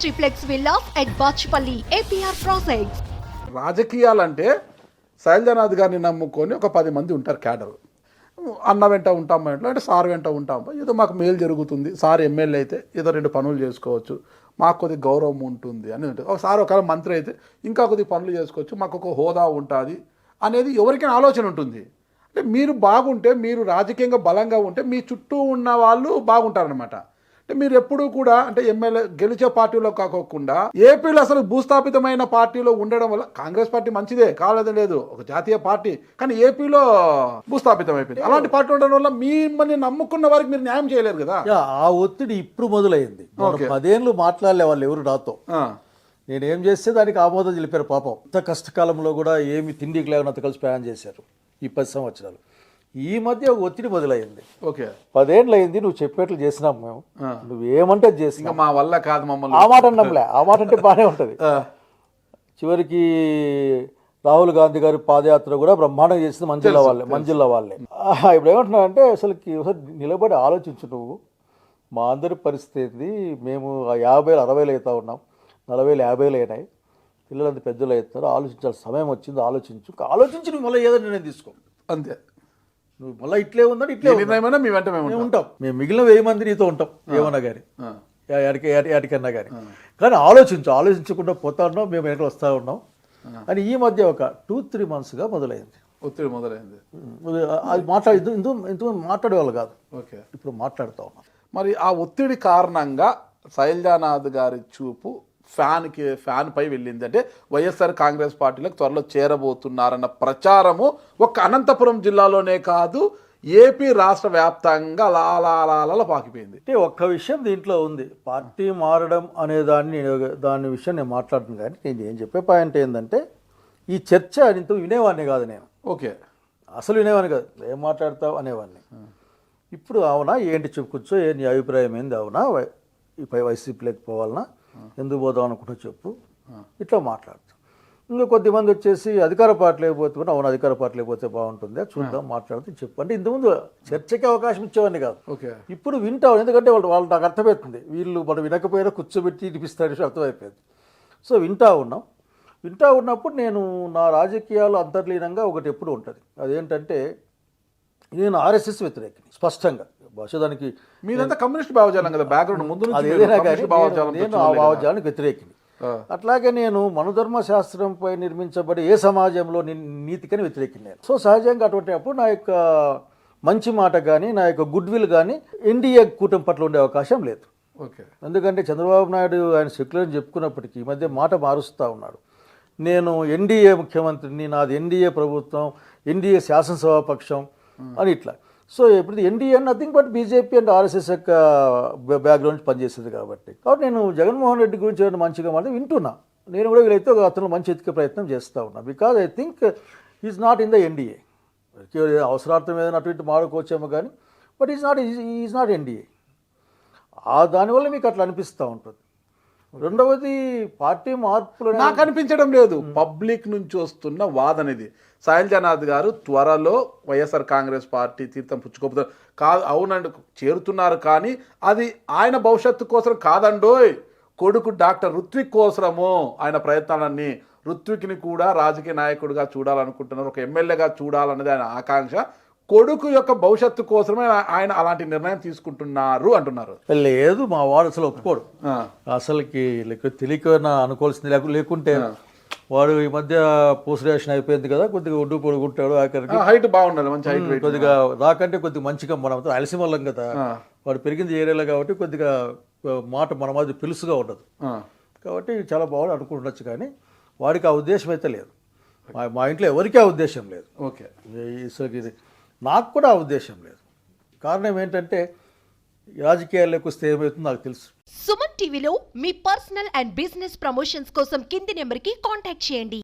triplex villas at Bachpalli, APR Projects. రాజకీయాలంటే Sailajanath గారిని నమ్ముకొని ఒక 10 మంది ఉంటారు క్యాడర్. అన్న వెంట ఉంటాం మా ఇంట్లో, అంటే సార్ వెంట ఉంటాం, ఏదో మాకు మేలు జరుగుతుంది, సార్ ఎమ్మెల్యే అయితే ఏదో 2 పనులు చేసుకోవచ్చు, మాకు కొద్దిగా గౌరవం ఉంటుంది అని ఉంటుంది. ఒకసారి ఒకవేళ మంత్రి అయితే ఇంకా కొద్దిగా పనులు చేసుకోవచ్చు, మాకు ఒక హోదా ఉంటుంది అనేది ఎవరికైనా ఆలోచన ఉంటుంది. అంటే మీరు బాగుంటే, మీరు రాజకీయంగా బలంగా ఉంటే మీ చుట్టూ ఉన్న వాళ్ళు బాగుంటారనమాట. అంటే మీరు ఎప్పుడూ కూడా అంటే ఎమ్మెల్యే గెలిచే పార్టీలో కాకోకుండా ఏపీలో అసలు భూస్థాపితమైన పార్టీలో ఉండడం వల్ల, కాంగ్రెస్ పార్టీ మంచిదే కాలేదని లేదు, ఒక జాతీయ పార్టీ, కానీ ఏపీలో భూస్థాపితం అయిపోయింది. అలాంటి పార్టీ ఉండడం వల్ల మిమ్మల్ని నమ్ముకున్న వారికి మీరు న్యాయం చేయలేరు కదా. ఆ ఒత్తిడి ఇప్పుడు మొదలైంది. 10 ఏళ్ళు మాట్లాడలే వాళ్ళు ఎవరు నాతో. నేనేం చేస్తే దానికి ఆమోదం తెలిపారు. పాపం ఇంత కష్టకాలంలో కూడా ఏమి తిండికి లేవనంత కలిసి ప్రయాణం చేశారు ఈ 10 సంవత్సరాలు. ఈ మధ్య ఒత్తిడి మొదలైంది. ఓకే, 10 ఏళ్ళు అయింది, నువ్వు చెప్పేట్లు చేసినాం మేము, నువ్వేమంటే చేసినా మా వల్ల కాదు మమ్మల్ని. ఆ మాట అన్నాంలే, ఆ మాట అంటే బాగానే ఉంటుంది. చివరికి రాహుల్ గాంధీ గారి పాదయాత్ర కూడా బ్రహ్మాండంగా చేసింది మంజిల్లా వాళ్ళే. ఇప్పుడు ఏమంటున్నారంటే అసలుకి నిలబడి ఆలోచించు నువ్వు, మా అందరి పరిస్థితి ఏంది, మేము 50,000 60,000 అవుతా ఉన్నాం, 40,000 50,000 అయినాయి, పిల్లలంతా పెద్దలు అవుతారు, ఆలోచించాల్సిన సమయం వచ్చింది, ఆలోచించి నువ్వు మళ్ళీ ఏదో నిర్ణయం తీసుకో అంతే. నువ్వు మళ్ళీ ఇట్లే ఉందని ఇట్లే మేము ఉంటాం, మేము మిగిలిన 1000 మంది నీతో ఉంటాం, ఏమన్నా కానీ ఎడికన్నా కానీ. కానీ ఆలోచించకుండా పోతా ఉన్నాం, మేము వెనక వస్తూ ఉన్నాం అని ఈ మధ్య ఒక 2-3 మంత్స్గా మొదలైంది. ఒత్తిడి మొదలైంది. అది ఇంతకు మాట్లాడేవాళ్ళు కాదు, ఓకే, ఇప్పుడు మాట్లాడుతూ ఉన్నాం. మరి ఆ ఒత్తిడి కారణంగా శైలజానాథ్ గారి చూపు ఫ్యాన్ పై వెళ్ళింది. అంటే వైఎస్ఆర్ కాంగ్రెస్ పార్టీలకు త్వరలో చేరబోతున్నారన్న ప్రచారము ఒక్క అనంతపురం జిల్లాలోనే కాదు, ఏపీ రాష్ట్ర వ్యాప్తంగా అలా పాకిపోయింది. అంటే ఒక్క విషయం దీంట్లో ఉంది, పార్టీ మారడం అనే దాని విషయం నేను మాట్లాడుతున్నాను. కానీ నేను ఏం చెప్పే పాయింట్ ఏంటంటే, ఈ చర్చ ఇంత వినేవాడిని కాదు నేను. ఓకే, అసలు వినేవాడిని కాదు, ఏం మాట్లాడతావు అనేవాడిని. ఇప్పుడు అవునా ఏంటి చెప్పుకోవచ్చు, నీ అభిప్రాయం ఏంది, అవునా వైసీపీలోకి పోవాలన్నా, ఎందుకు పోదాం అనుకుంటా చెప్పు, ఇట్లా మాట్లాడుతాం. ఇంకా కొద్దిమంది వచ్చేసి అధికార పార్టీలోకి పోతే, అవును అధికార పార్టీలోకి పోతే బాగుంటుంది, చూద్దాం మాట్లాడితే చెప్పు అంటే, ఇంతకుముందు చర్చకి అవకాశం ఇచ్చేవాడిని కాదు. ఓకే, ఇప్పుడు వింటావు, ఎందుకంటే వాళ్ళు నాకు అర్థమవుతుంది, వీళ్ళు మనం వినకపోయినా కూర్చోబెట్టి వినిపిస్తారని అర్థమైపోయింది. సో వింటూ ఉన్నప్పుడు నేను నా రాజకీయాలు అంతర్లీనంగా ఒకటి ఎప్పుడు ఉంటుంది, అదేంటంటే నేను ఆర్ఎస్ఎస్ వ్యతిరేకిని స్పష్టంగా. బహుశా దానికి మీదంతా కమ్యూనిస్ట్ భావజాలం కదా బ్యాక్గ్రౌండ్, ముందు అదేదైనా కానీ నేను ఆ భావజాలానికి వ్యతిరేకిని. అట్లాగే నేను మనుధర్మ శాస్త్రంపై నిర్మించబడి ఏ సమాజంలో నీతికని వ్యతిరేకిని నేను. సో సహజంగా అటువంటి అప్పుడు నా యొక్క మంచి మాట కానీ, నా యొక్క గుడ్ విల్ కానీ ఎన్డీఏ కూటమి పట్ల ఉండే అవకాశం లేదు. ఓకే, ఎందుకంటే చంద్రబాబు నాయుడు ఆయన సెక్యులర్ చెప్పుకున్నప్పటికీ ఈ మధ్య మాట మారుస్తూ ఉన్నాడు. నేను ఎన్డీఏ ముఖ్యమంత్రిని, నాది ఎన్డీఏ ప్రభుత్వం, ఎన్డీఏ శాసనసభాపక్షం అని ఇట్లా. సో ఇప్పుడు NDA nothing but BJP and RSS యొక్క బ్యాక్గ్రౌండ్ పనిచేస్తుంది కాబట్టి నేను జగన్మోహన్ రెడ్డి గురించి ఏమైనా మంచిగా మాట వింటున్నా. నేను కూడా వీలైతే అతను మంచి ఎత్తుకే ప్రయత్నం చేస్తూ ఉన్నా. Because I think is not in the NDA. అవసరార్థం ఏదైనా అటు ఇటు మాడుకోవచ్చేమో కానీ, బట్ ఈజ్ నాట్ ఎన్డీఏ. దానివల్ల మీకు అట్లా అనిపిస్తూ ఉంటుంది. రెండవది, పార్టీ మార్పులు నాకు అనిపించడం లేదు, పబ్లిక్ నుంచి వస్తున్న వాదన ఇది. శైలజానాథ్ గారు త్వరలో వైఎస్ఆర్ కాంగ్రెస్ పార్టీ తీర్థం పుచ్చుకోపోతారు కాదు, అవునండి చేరుతున్నారు, కానీ అది ఆయన భవిష్యత్తు కోసం కాదండోయ్, కొడుకు డాక్టర్ రుత్విక్ కోసము ఆయన ప్రయత్నాలన్నీ. రుత్విక్ని కూడా రాజకీయ నాయకుడిగా చూడాలనుకుంటున్నారు, ఒక ఎమ్మెల్యేగా చూడాలన్నది ఆయన ఆకాంక్ష. కొడుకు యొక్క భవిష్యత్తు కోసమే ఆయన అలాంటి నిర్ణయం తీసుకుంటున్నారు అంటున్నారు. లేదు, మా వాడు అసలు ఒప్పుకోడు, అసలుకి తెలియకనా అనుకోవాల్సింది. లేకుంటే వాడు ఈ మధ్య పోస్ట్ గ్రాడ్యుయేషన్ అయిపోయింది కదా, కొద్దిగా ఒడ్డు పొడుగుంటాడు, ఆఖరికి హైట్ బాగుండాలి, మంచి హైట్, కొద్దిగా రాకంటే కొద్దిగా మంచిగా మనం అలసిమల్లం కదా, వాడు పెరిగింది ఏరియాలో కాబట్టి కొద్దిగా మాట మన మధ్య పిలుసుగా ఉండదు కాబట్టి చాలా బాగుంది అనుకుంటుండొచ్చు. కానీ వాడికి ఆ ఉద్దేశం అయితే లేదు, మా ఇంట్లో ఎవరికీ ఆ ఉద్దేశం లేదు. ఓకే, నాకు కూడా ఆ ఉద్దేశం లేదు. కారణం ఏంటంటే రాజకీయాల్లోకి వస్తే ఏమవుతుందో నాకు తెలుసు. సుమన్ టీవీలో మీ పర్సనల్ అండ్ బిజినెస్ ప్రమోషన్స్ కోసం కింది నెంబర్కి కాంటాక్ట్ చేయండి.